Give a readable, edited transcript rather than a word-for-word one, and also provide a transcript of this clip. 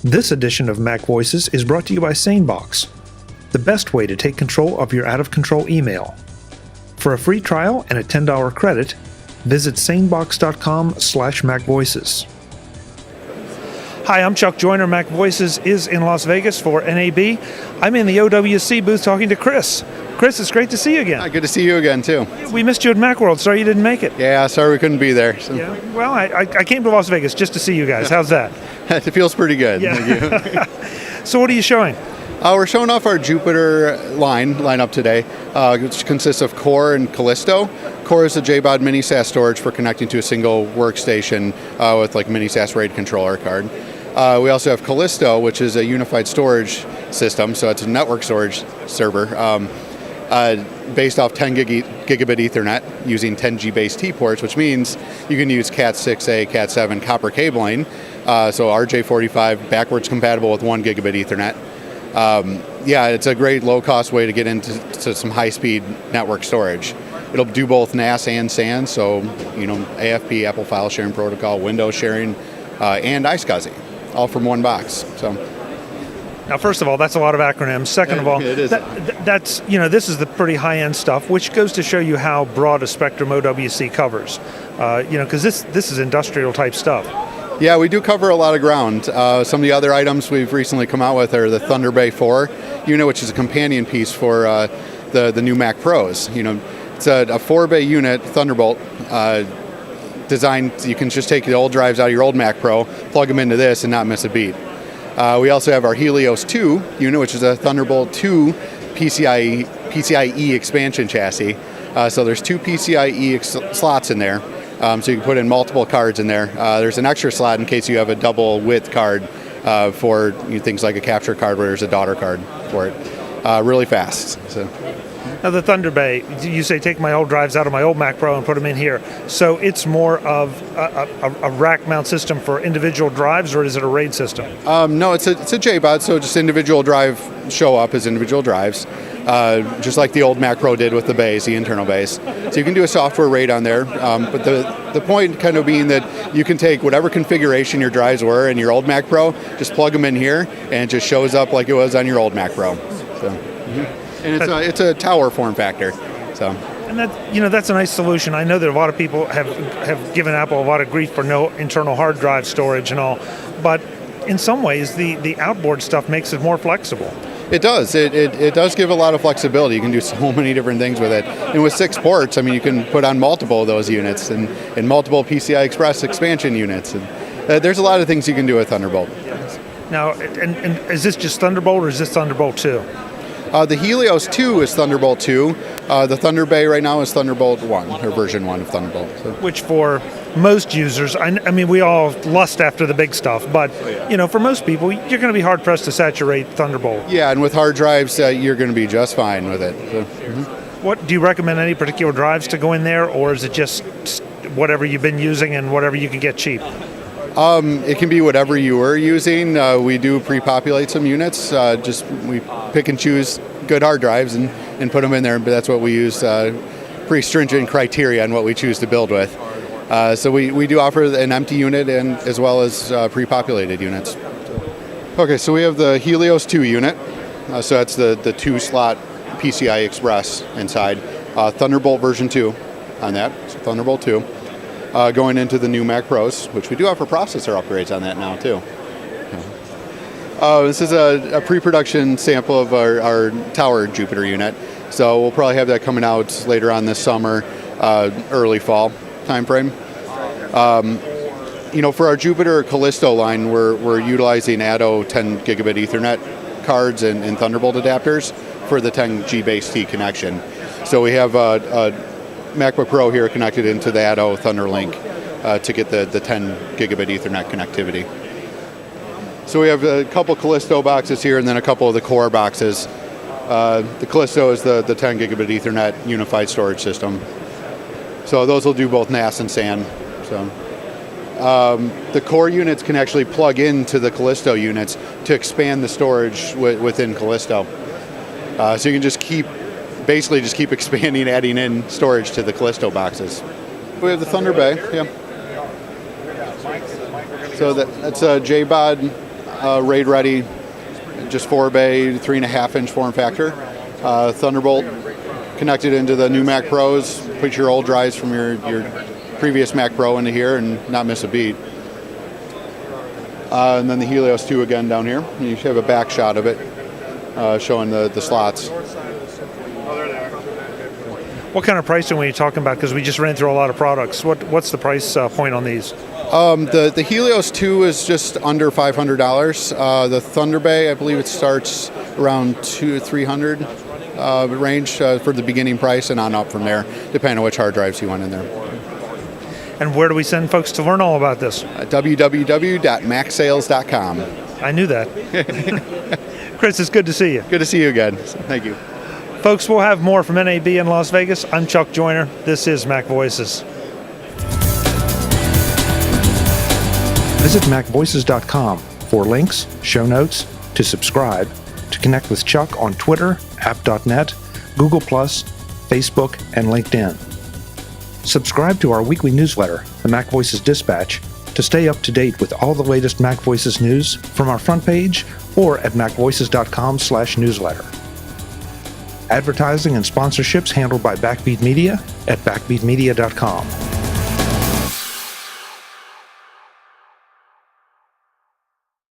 This edition of MacVoices is brought to you by SaneBox, the best way to take control of your out-of-control email. For a free trial and a $10 credit, visit sanebox.com/MacVoices. Hi, I'm Chuck Joyner. MacVoices is in Las Vegas for NAB. I'm in the OWC booth talking to Chris. Chris, it's great to see you again. Good to see you again, too. We missed you at Macworld. Sorry you didn't make it. Yeah, sorry we couldn't be there. So. Yeah. Well, I came to Las Vegas just to see you guys. How's that? It feels pretty good. Yeah. Thank you. So what are you showing? We're showing off our Jupiter lineup today, which consists of Core and Callisto. Core is a JBOD mini SAS storage for connecting to a single workstation with like mini SAS RAID controller card. We also have Callisto, which is a unified storage system, so it's a network storage server based off 10 gigabit Ethernet using 10G base T ports, which means you can use Cat6A, Cat7 copper cabling, so RJ45 backwards compatible with 1 gigabit Ethernet. Yeah, it's a great low-cost way to get into some high-speed network storage. It'll do both NAS and SAN, so AFP, Apple File Sharing Protocol, Windows sharing, and iSCSI, all from one box. So. Now, first of all, that's a lot of acronyms. Second of all, it is. That's this is the pretty high-end stuff, which goes to show you how broad a spectrum OWC covers. Because this is industrial-type stuff. Yeah, we do cover a lot of ground. Some of the other items we've recently come out with are the ThunderBay 4 unit, which is a companion piece for the new Mac Pros. It's a 4-bay unit, Thunderbolt, designed. You can just take the old drives out of your old Mac Pro, plug them into this, and not miss a beat. We also have our Helios II unit, which is a Thunderbolt 2 PCIe expansion chassis. So there's 2 PCIe slots in there. So you can put in multiple cards in there. There's an extra slot in case you have a double width card for things like a capture card where there's a daughter card for it. Really fast. So. Now the ThunderBay, you say take my old drives out of my old Mac Pro and put them in here. So it's more of a rack mount system for individual drives, or is it a RAID system? No, it's a JBOD, so just individual drive show up as individual drives. Just like the old Mac Pro did with the bays, the internal bays. So you can do a software RAID on there, but the point kind of being that you can take whatever configuration your drives were in your old Mac Pro, just plug them in here, and it just shows up like it was on your old Mac Pro. So, and it's a tower form factor. So. And that's a nice solution. I know that a lot of people have given Apple a lot of grief for no internal hard drive storage and all, but in some ways the outboard stuff makes it more flexible. It does. It does give a lot of flexibility. You can do so many different things with it. And with 6 ports, you can put on multiple of those units and multiple PCI Express expansion units. And there's a lot of things you can do with Thunderbolt. Now, and is this just Thunderbolt or is this Thunderbolt 2? The Helios 2 is Thunderbolt 2. The ThunderBay right now is Thunderbolt 1, or version 1 of Thunderbolt. So. Which for most users, I mean, we all lust after the big stuff, but for most people, you're going to be hard-pressed to saturate Thunderbolt. Yeah, and with hard drives, you're going to be just fine with it. So, What do you recommend? Any particular drives to go in there, or is it just whatever you've been using and whatever you can get cheap? It can be whatever you were using. We do pre-populate some units. We pick and choose good hard drives and put them in there, but that's what we use. Pretty stringent criteria on what we choose to build with. So we do offer an empty unit and as well as pre-populated units. Okay, so we have the Helios 2 unit. So that's the 2-slot PCI Express inside. Thunderbolt version 2 on that, so Thunderbolt 2. Going into the new Mac Pros, which we do offer processor upgrades on that now too. This is a pre-production sample of our Tower Jupiter unit. So we'll probably have that coming out later on this summer, early fall timeframe. For our Jupiter Callisto line, we're utilizing ADO 10 gigabit Ethernet cards and Thunderbolt adapters for the 10G base T connection. So we have a MacBook Pro here connected into the ADO ThunderLink to get the 10 gigabit Ethernet connectivity. So we have a couple Callisto boxes here and then a couple of the Core boxes. The Callisto is the 10 gigabit Ethernet unified storage system. So those will do both NAS and SAN. So the Core units can actually plug into the Callisto units to expand the storage within Callisto. So you can just keep basically just keep expanding, adding in storage to the Callisto boxes. We have the ThunderBay, yeah. So that's a JBOD RAID ready, just 4-bay, 3.5-inch form factor. Thunderbolt connected into the new Mac Pros. Put your old drives from your previous Mac Pro into here and not miss a beat. And then the Helios 2 again down here. You should have a back shot of it showing the slots. What kind of pricing were you talking about? Because we just ran through a lot of products. What's the price point on these? The Helios 2 is just under $500. The ThunderBay, I believe it starts around $200-300 range for the beginning price, and on up from there, depending on which hard drives you want in there. And where do we send folks to learn all about this? www.macsales.com. I knew that. Chris, it's good to see you. Good to see you again. Thank you. Folks, we'll have more from NAB in Las Vegas. I'm Chuck Joyner. This is MacVoices. Visit MacVoices.com for links, show notes, to subscribe, to connect with Chuck on Twitter, app.net, Google+, Facebook, and LinkedIn. Subscribe to our weekly newsletter, the MacVoices Dispatch, to stay up to date with all the latest MacVoices news from our front page or at MacVoices.com/newsletter. Advertising and sponsorships handled by Backbeat Media at BackbeatMedia.com.